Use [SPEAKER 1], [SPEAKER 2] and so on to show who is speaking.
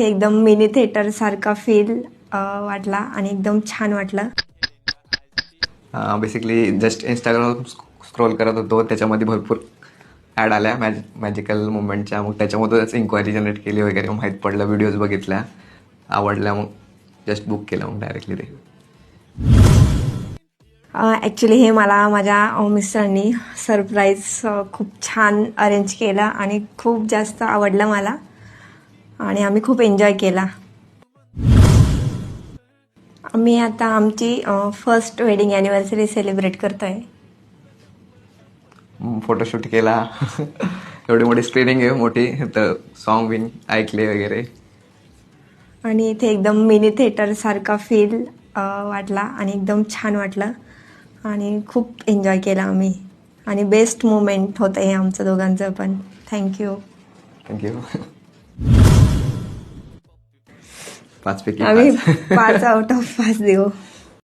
[SPEAKER 1] एकदम mini theatre सारखा feel वाटला आणि एकदम छान वाटलं.
[SPEAKER 2] बेसिकली जस्ट इंस्टाग्राम स्क्रोल करत होतो, त्याच्यामध्ये भरपूर ॲड आल्या मॅजिकल मुवमेंटच्या. मग त्याच्यामधूनच इन्क्वायरी जनरेट केली वगैरे, माहीत पडलं, व्हिडिओज बघितल्या, आवडल्या, मग जस्ट बुक केलं मग डायरेक्टली ते.
[SPEAKER 1] ॲक्च्युली हे मला माझ्या मिस्टरांनी सरप्राईज खूप छान अरेंज केलं आणि खूप जास्त आवडलं मला आणि आम्ही खूप एन्जॉय केला. आम्ही आता आमची फर्स्ट वेडिंग ॲनिव्हर्सरी सेलिब्रेट करतोय.
[SPEAKER 2] फोटोशूट केला. एवढी मोठी स्क्रीनिंग आहे मोठी, तर सॉन्ग बिंग ऐकले वगैरे.
[SPEAKER 1] आणि इथे एकदम मिनी थिएटर सारखा फील वाटला आणि एकदम छान वाटलं आणि खूप एन्जॉय केला आम्ही आणि बेस्ट मोमेंट होतं हे आमचं दोघांचं पण. थँक्यू.
[SPEAKER 2] पाचपैकी
[SPEAKER 1] आम्ही 5 आउट ऑफ 5 देऊ.